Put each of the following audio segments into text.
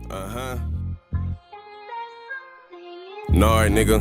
Nard, nigga.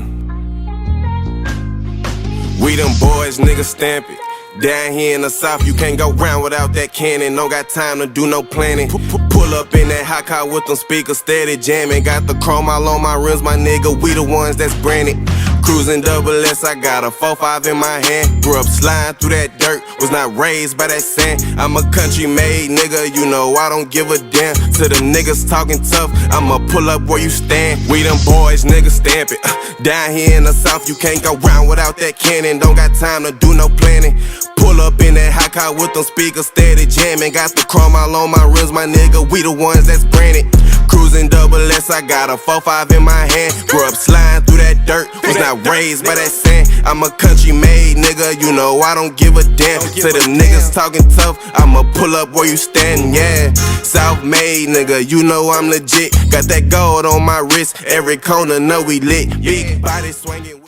We them boys, nigga, stamp it. Down here in the south, you can't go round without that cannon. Don't got time to do no planning. Pull up in that hot car with them speakers steady jamming. Got the chrome all on my rims, my nigga. We the ones that's branded. Cruising double S, I got a 4-5 in my hand. Grew up sliding through that dirt, was not raised by that sand. I'm a country made nigga, you know I don't give a damn. To them niggas talking tough, I'ma pull up where you stand. We them boys, nigga, stamp it. Down here in the south, you can't go round without that cannon. Don't got time to do no planning. Pull up in that hot car with them speakers steady jamming. Got the chrome all on my rims, my nigga. We the ones that's branded. Cruising double S, I got a 4-5 in my hand. Grew up sliding through that dirt, was not raised by that sand. I'm a country made nigga, you know I don't give a damn. To them niggas talking tough, I'ma pull up where you stand, yeah. South made nigga, you know I'm legit. Got that gold on my wrist, every corner know we lit. Big body swinging.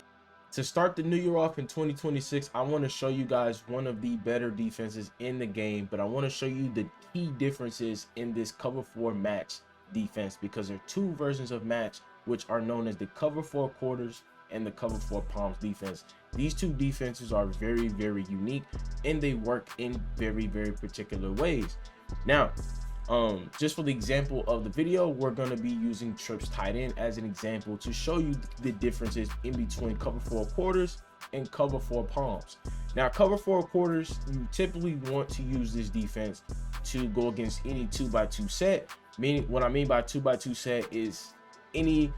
To start the new year off in 2026, I want to show you guys one of the better defenses in the game, but I want to show you the key differences in this cover 4 match defense, because there are two versions of match which are known as the cover 4 quarters and the cover 4 palms defense. These two defenses are very, very unique, and they work in very, very particular ways. Now, just for the example of the video, we're going to be using trips tight end as an example to show you the differences in between cover 4 quarters and cover 4 palms. Now, cover 4 quarters, you typically want to use this defense to go against any 2x2 set. Meaning, what I mean by 2x2 set is any,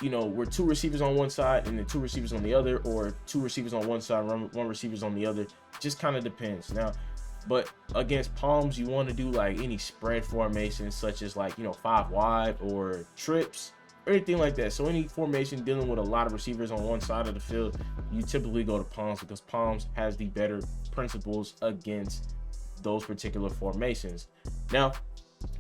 you know, where 2 receivers on one side and then 2 receivers on the other, or 2 receivers on one side, 1 receivers on the other. Just kind of depends. Now, but against palms, you want to do like any spread formations, such as like, you know, 5 wide or trips or anything like that. So any formation dealing with a lot of receivers on one side of the field, you typically go to palms, because palms has the better principles against those particular formations. Now,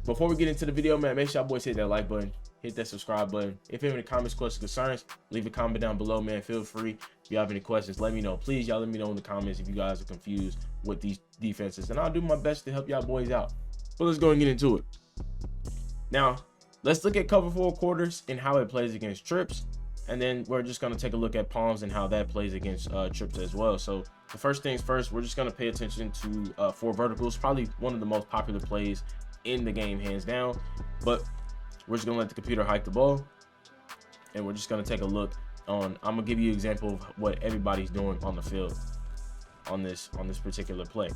before we get into the video, man, make sure y'all boys hit that like button, hit that subscribe button. If you have any comments, questions, concerns, leave a comment down below, man. Feel free. If you have any questions, let me know. Please, y'all let me know in the comments if you guys are confused with these defenses, and I'll do my best to help y'all boys out. But let's go and get into it. Now, let's look at cover 4 quarters and how it plays against trips, and then we're just going to take a look at palms and how that plays against trips as well. So the first things first, we're just going to pay attention to 4 verticals, probably one of the most popular plays in the game, hands down. But we're just gonna let the computer hike the ball, and we're just gonna take a look on, I'm gonna give you an example of what everybody's doing on the field on this particular play.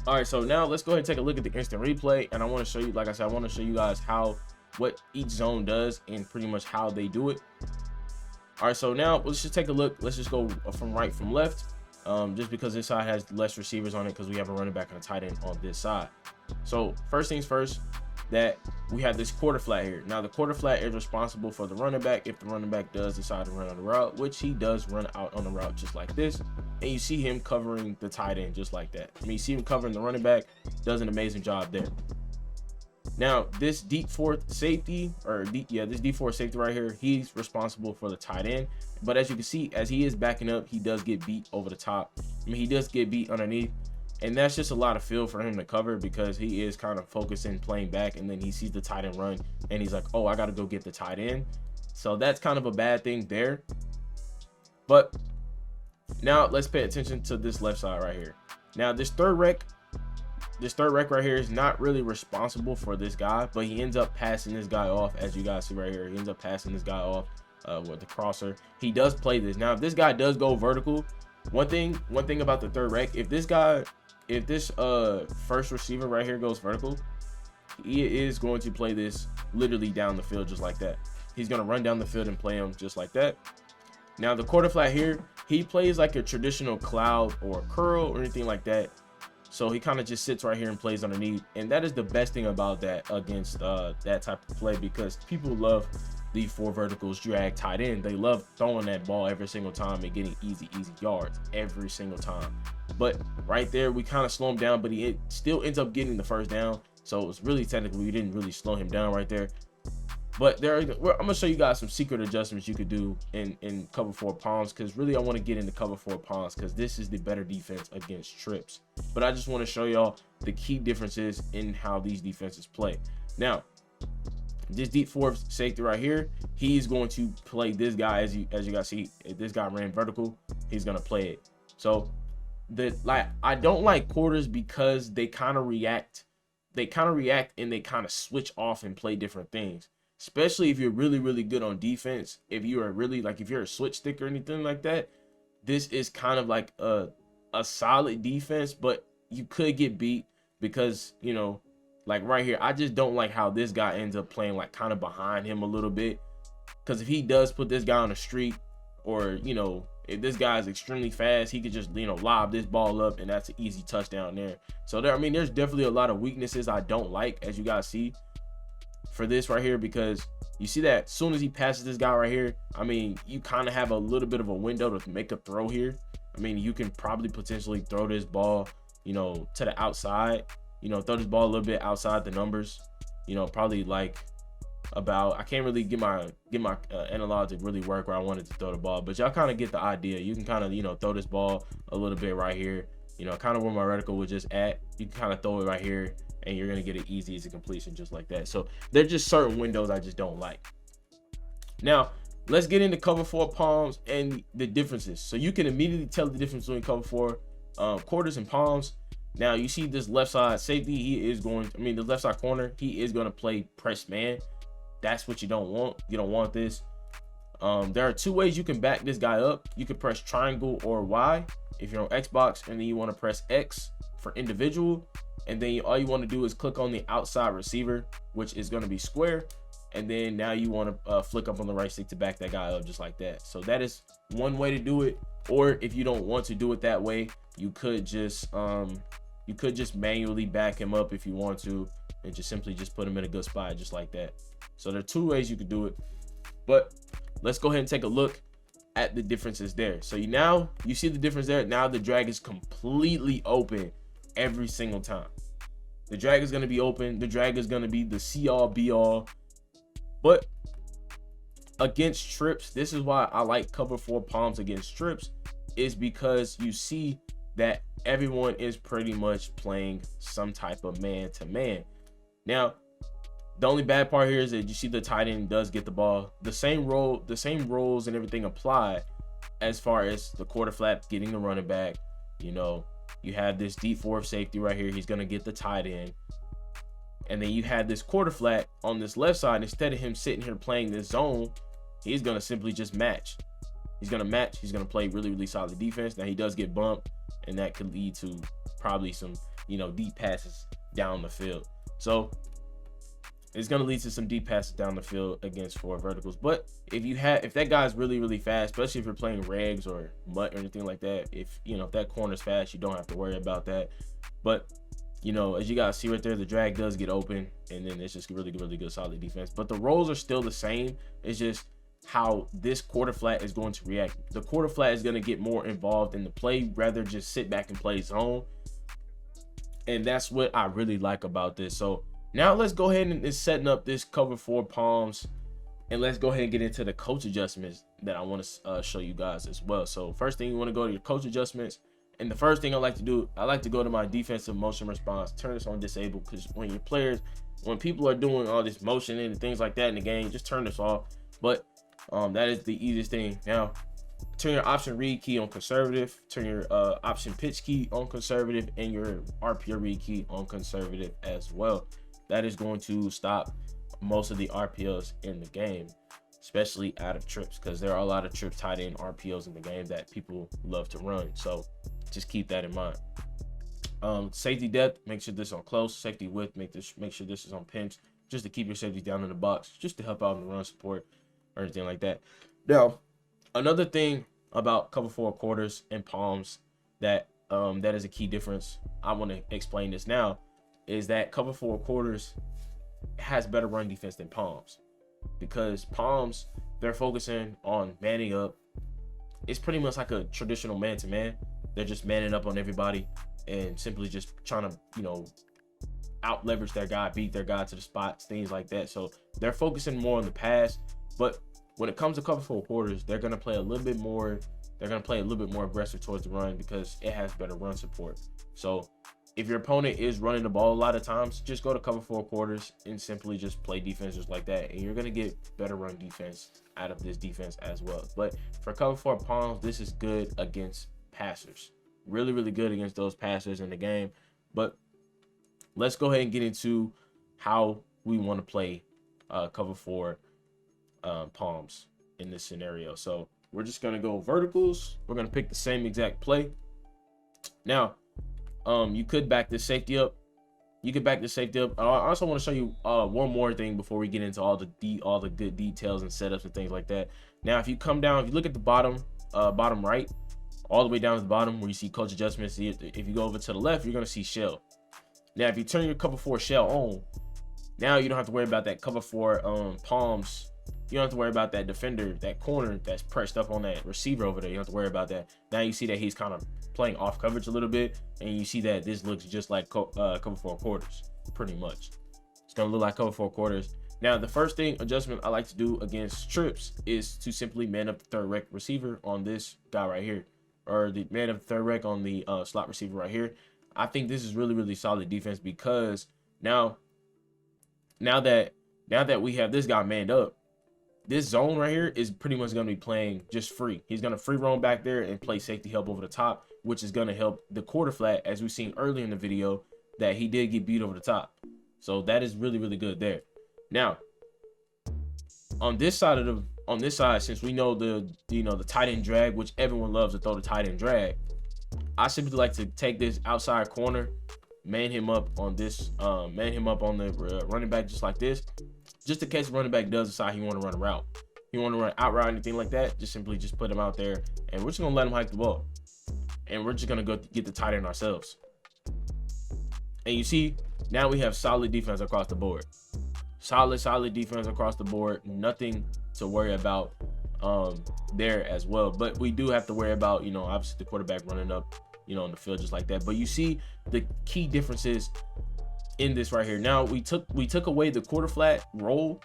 All right, so now let's go ahead and take a look at the instant replay, and I want to show you, like I said, I want to show you guys what each zone does and pretty much how they do it. All right, so now let's just take a look. Let's just go from right from left, just because this side has less receivers on it, because we have a running back and a tight end on this side. So first things first, that we have this quarter flat here. Now the quarter flat is responsible for the running back if the running back does decide to run on the route, which he does run out on the route just like this, and you see him covering the tight end just like that. I mean, you see him covering the running back, does an amazing job there. Now this deep 4th safety, or this deep 4 safety right here, he's responsible for the tight end. But as you can see, as he is backing up, he does get beat over the top. I mean, he does get beat underneath, and that's just a lot of field for him to cover, because he is kind of focusing, playing back, and then he sees the tight end run, and he's like, oh, I got to go get the tight end. So that's kind of a bad thing there. But now let's pay attention to this left side right here. Now this third rec right here is not really responsible for this guy, but he ends up passing this guy off. As you guys see right here, he ends up passing this guy off with the crosser. He does play this. Now if this guy does go vertical, one thing about the third rec, if this first receiver right here goes vertical, he is going to play this literally down the field just like that. He's going to run down the field and play him just like that. Now the quarter flat here, he plays like a traditional cloud or a curl or anything like that. So he kind of just sits right here and plays underneath, and that is the best thing about that against that type of play, because people love the 4 verticals drag tight end. They love throwing that ball every single time and getting easy yards every single time. But right there, we kind of slow him down, but he still ends up getting the first down. So it's really technically, we didn't really slow him down right there. But I'm gonna show you guys some secret adjustments you could do in cover 4 palms, because really I want to get into cover 4 palms, because this is the better defense against trips. But I just want to show y'all the key differences in how these defenses play. Now This deep four safety right here, he's going to play this guy. As you guys see, if this guy ran vertical, he's gonna play it. So I don't like quarters because they kind of react and they kind of switch off and play different things. Especially if you're really, really good on defense. If you are really, like, if you're a switch stick or anything like that, this is kind of like a solid defense, but you could get beat because, you know, like right here, I just don't like how this guy ends up playing like kind of behind him a little bit. Because if he does put this guy on the street, or, you know, if this guy is extremely fast, he could just, you know, lob this ball up and that's an easy touchdown there. So there, I mean, there's definitely a lot of weaknesses I don't like, as you guys see, for this right here, because you see that as soon as he passes this guy right here, I mean, you kind of have a little bit of a window to make a throw here. I mean, you can probably potentially throw this ball, you know, to the outside, you know, throw this ball a little bit outside the numbers, you know, probably like about, I can't really get my analog to really work where I wanted to throw the ball, but y'all kind of get the idea. You can kind of, you know, throw this ball a little bit right here, you know, kind of where my reticle was just at. You can kind of throw it right here and you're going to get it easy as a completion just like that. So there's just certain windows I just don't like. Now, let's get into cover four palms and the differences. So you can immediately tell the difference between cover four quarters and palms. Now you see this left side safety, he is going, I mean, the left side corner, he is going to play press man. That's what you don't want. You don't want this. There are two ways you can back this guy up. You can press triangle or Y if you're on Xbox, and then you want to press X for individual. And then all you want to do is click on the outside receiver, which is going to be square. And then now you want to flick up on the right stick to back that guy up just like that. So that is one way to do it. Or if you don't want to do it that way, you could just manually back him up if you want to, and just simply just put him in a good spot just like that. So there are two ways you could do it, but let's go ahead and take a look at the differences there. So you see the difference there. Now the drag is completely open every single time. The drag is going to be open. The drag is going to be the see all be all. But against trips, this is why I like cover four palms against trips, is because you see that everyone is pretty much playing some type of man to man. Now, the only bad part here is that you see the tight end does get the ball. The same roles and everything apply as far as the quarter flat getting the running back. You know, you have this deep four safety right here. He's going to get the tight end. And then you have this quarter flat on this left side. Instead of him sitting here playing this zone, he's going to simply just match. He's going to match. He's going to play really, really solid defense. Now he does get bumped, and that could lead to probably some, you know, deep passes down the field. So it's going to lead to some deep passes down the field against four verticals. But if that guy's really, really fast, especially if you're playing regs or mutt or anything like that, if that corner's fast, you don't have to worry about that. But, you know, as you guys see right there, the drag does get open, and then it's just really, really good solid defense. But the roles are still the same. It's just how this quarter flat is going to react. The quarter flat is going to get more involved in the play, rather just sit back and play zone. And that's what I really like about this. So now let's go ahead and setting up this cover four palms, and let's go ahead and get into the coach adjustments that I want to show you guys as well. So first thing, you want to go to your coach adjustments, and the first thing I like to do, I like to go to my defensive motion response, turn this on disable, because when people are doing all this motion and things like that in the game, just turn this off. But that is the easiest thing. Now, turn your option read key on conservative, turn your option pitch key on conservative, and your RPO read key on conservative as well. That is going to stop most of the RPOs in the game, especially out of trips, because there are a lot of trips tied in RPOs in the game that people love to run. So just keep that in mind. Safety depth, make sure this is on close. Safety width, make sure this is on pinch, just to keep your safety down in the box, just to help out in the run support or anything like that. Now, another thing about cover four quarters and palms that is a key difference, I want to explain this now, is that cover four quarters has better run defense than palms, because palms, they're focusing on manning up. It's pretty much like a traditional man-to-man. They're just manning up on everybody and simply just trying to, out leverage their guy, beat their guy to the spots, things like that. So they're focusing more on the pass. But when it comes to cover four quarters, they're going to play a little bit more. They're going to play a little bit more aggressive towards the run, because it has better run support. So if your opponent is running the ball a lot of times, just go to cover 4 quarters and simply just play defense just like that, and you're going to get better run defense out of this defense as well. But for cover 4 palms, this is good against passers. Really, really good against those passers in the game. But let's go ahead and get into how we want to play cover 4 palms in this scenario. So we're just going to go verticals. We're going to pick the same exact play. Now, you could back this safety up. You could back this safety up. I also want to show you one more thing before we get into all the good details and setups and things like that. Now, if you come down, if you look at the bottom right, all the way down to the bottom where you see coach adjustments, if you go over to the left, you're going to see shell. Now, if you turn your cover 4 shell on, now you don't have to worry about that cover 4 palms. You don't have to worry about that defender, that corner that's pressed up on that receiver over there. You don't have to worry about that. Now you see that he's kind of playing off coverage a little bit, and you see that this looks just like cover 4 quarters, pretty much. It's going to look like cover 4 quarters. Now, the first adjustment I like to do against trips is to simply man up the third rec receiver on this guy right here, or the man up the third rec on the slot receiver right here. I think this is really, really solid defense because now that we have this guy manned up, this zone right here is pretty much going to be playing just free. He's going to free roam back there and play safety help over the top, which is going to help the quarter flat, as we've seen earlier in the video, that he did get beat over the top. So that is really, really good there. Now, on this side, since we know the tight end drag, which everyone loves to throw the tight end drag, I simply like to take this outside corner, man him up on this, man him up on the running back just like this. Just in case the running back does decide he want to run a route. He want to run out route, anything like that, just simply just put him out there, and we're just going to let him hike the ball. And we're just going to go get the tight end ourselves. And you see, now we have solid defense across the board. Solid defense across the board. Nothing to worry about there as well. But we do have to worry about, obviously the quarterback running up, on the field just like that. But you see the key differences in this right here. Now we took away the quarter flat roll.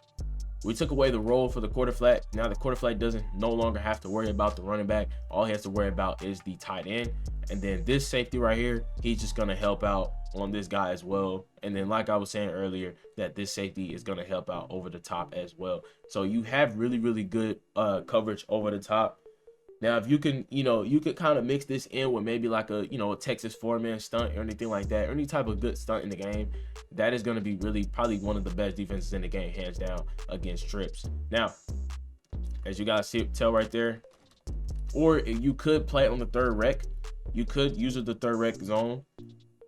We took away the roll for the quarter flat. Now the quarter flat doesn't no longer have to worry about the running back. All he has to worry about is the tight end. And then this safety right here, he's just going to help out on this guy as well. And then like I was saying earlier, that this safety is going to help out over the top as well. So you have really, really good coverage over the top. Now, if you can, you could kind of mix this in with maybe like a Texas 4-man stunt or anything like that, or any type of good stunt in the game, that is going to be really probably one of the best defenses in the game, hands down, against trips. Now, as you guys tell right there, or you could play on the third rec. You could use the third rec zone.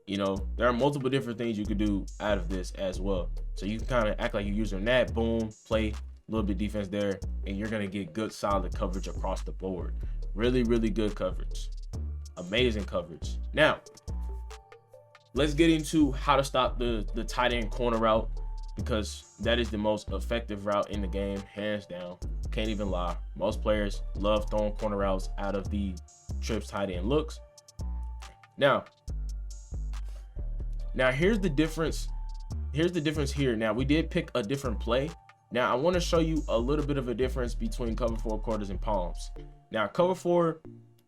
There are multiple different things you could do out of this as well. So you can kind of act like you're using that, boom, play a little bit defense there, and you're going to get good solid coverage across the board. Really, really good coverage. Amazing coverage. Now, let's get into how to stop the tight end corner route, because that is the most effective route in the game, hands down. Can't even lie. Most players love throwing corner routes out of the trips tight end looks. Now here's the difference. Here's the difference here. Now, we did pick a different play. Now, I want to show you a little bit of a difference between cover 4 quarters and palms. Now, cover 4,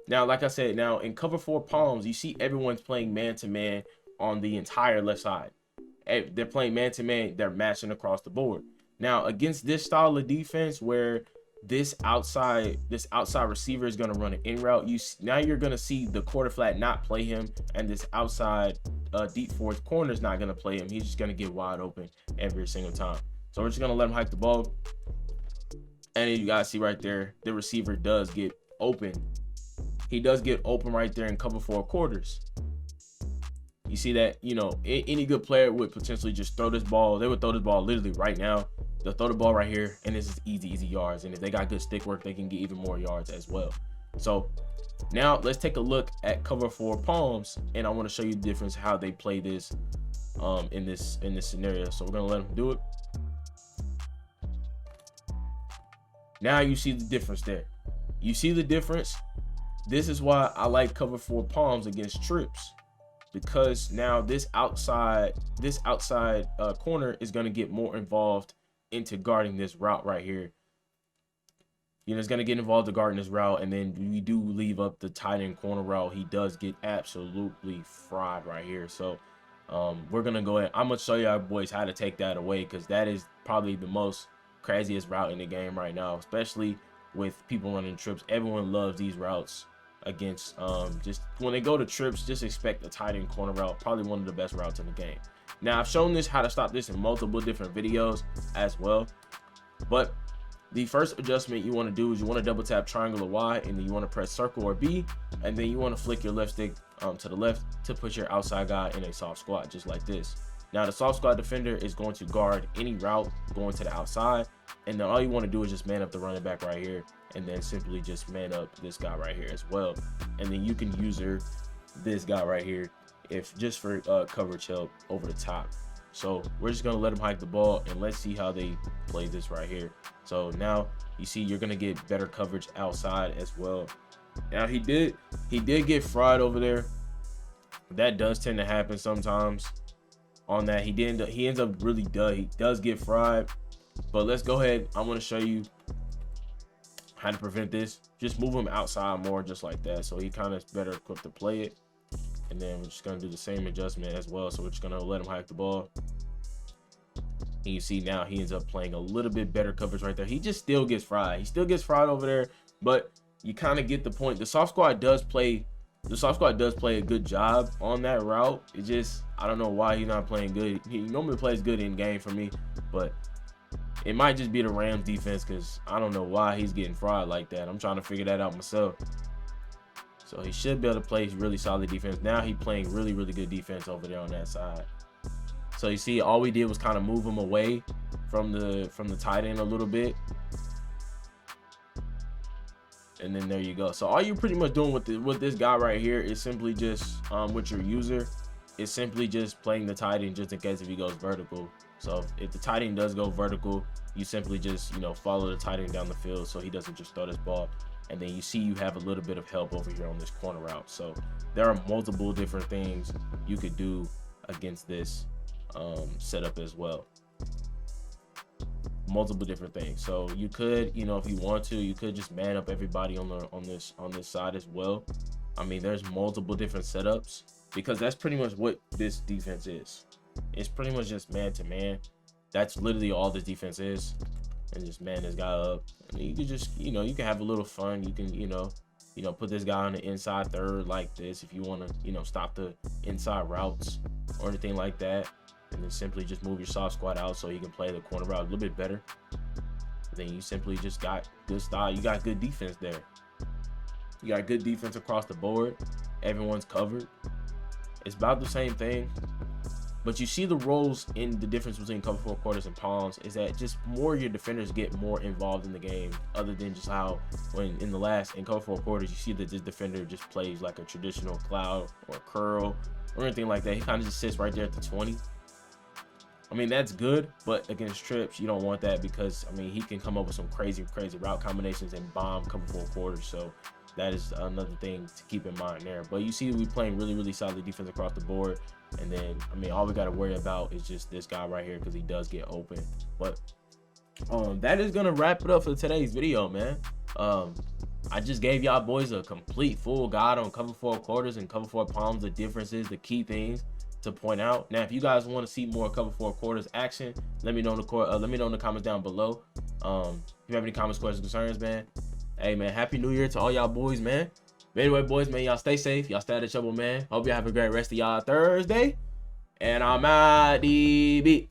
like I said, in cover 4 palms, you see everyone's playing man-to-man on the entire left side. They're playing man-to-man. They're matching across the board. Now, against this style of defense where this outside receiver is going to run an in route, now you're going to see the quarter flat not play him, and this outside deep fourth corner is not going to play him. He's just going to get wide open every single time. So we're just going to let him hike the ball. And you guys see right there, the receiver does get open. He does get open right there in cover 4 quarters. You see that, any good player would potentially just throw this ball. They would throw this ball literally right now. They'll throw the ball right here, and this is easy yards. And if they got good stick work, they can get even more yards as well. So now let's take a look at cover 4 palms, and I want to show you the difference how they play this in this scenario. So we're going to let them do it. Now you see the difference there. You see the difference. This is why I like cover 4 palms against trips, because now this outside corner is going to get more involved into guarding this route right here. you know, it's going to get involved the guard in this route, and then we do leave up the tight end corner route. He does get absolutely fried right here. So we're going to go ahead. I'm going to show y'all boys how to take that away, because that is probably the most craziest route in the game right now, especially with people running trips. Everyone loves these routes against just when they go to trips. Just expect the tight end corner route, probably one of the best routes in the game. Now, I've shown this how to stop this in multiple different videos as well, but the first adjustment you want to do is you want to double tap triangle or Y, and then you want to press circle or B, and then you want to flick your left stick to the left to put your outside guy in a soft squat, just like this. Now, the soft squat defender is going to guard any route going to the outside, and then all you want to do is just man up the running back right here, and then simply just man up this guy right here as well. And then you can user this guy right here if just for coverage help over the top. So we're just gonna let him hike the ball, and let's see how they play this right here. So now you see you're gonna get better coverage outside as well. Now he did get fried over there. That does tend to happen sometimes. On that, he ends up really he does get fried. But let's go ahead. I want to show you how to prevent this. Just move him outside more, just like that, so he kind of better equipped to play it. And then we're just gonna do the same adjustment as well. So we're just gonna let him hike the ball. And you see now he ends up playing a little bit better coverage right there. He just still gets fried. He still gets fried over there, but you kind of get the point. The soft squad does play a good job on that route. It just, I don't know why he's not playing good. He normally plays good in game for me, but it might just be the Rams defense, because I don't know why he's getting fried like that. I'm trying to figure that out myself. So he should be able to play really solid defense. Now he's playing really, really good defense over there on that side. So you see, all we did was kind of move him away from the tight end a little bit. And then there you go. So all you're pretty much doing with this guy right here is simply just with your user, is simply just playing the tight end just in case if he goes vertical. So if the tight end does go vertical, you simply just, you know, follow the tight end down the field so he doesn't just throw this ball. And then you see you have a little bit of help over here on this corner route. So there are multiple different things you could do against this setup as well. Multiple different things. So you could, you know, if you want to, you could just man up everybody on this side as well. I mean, there's multiple different setups, because that's pretty much what this defense is. It's pretty much just man to man. That's literally all this defense is. And just man this guy up. And you can just, you know, you can have a little fun. You can, you know, put this guy on the inside third like this if you want to, you know, stop the inside routes or anything like that. And then simply just move your soft squad out so he can play the corner route a little bit better. And then you simply just got good style. You got good defense there. You got good defense across the board. Everyone's covered. It's about the same thing. But you see the roles in the difference between cover 4 quarters and palms is that just more your defenders get more involved in the game, other than just how when in cover 4 quarters, you see that this defender just plays like a traditional cloud or curl or anything like that. He kind of just sits right there at the 20. I mean, that's good, but against trips, you don't want that, because, I mean, he can come up with some crazy route combinations and bomb cover 4 quarters. So that is another thing to keep in mind there. But you see we playing really solid defense across the board. And then, I mean, all we got to worry about is just this guy right here, because he does get open. But that is going to wrap it up for today's video, man. I just gave y'all boys a complete full guide on cover 4 quarters and cover 4 palms, the differences, the key things to point out. Now, if you guys want to see more cover 4 quarters action, let me know in the comments down below. If you have any comments, questions, concerns, man. Hey, man, happy new year to all y'all boys, man. But anyway, boys, man, y'all stay safe. Y'all stay out of trouble, man. Hope y'all have a great rest of y'all Thursday. And I'm out, DB.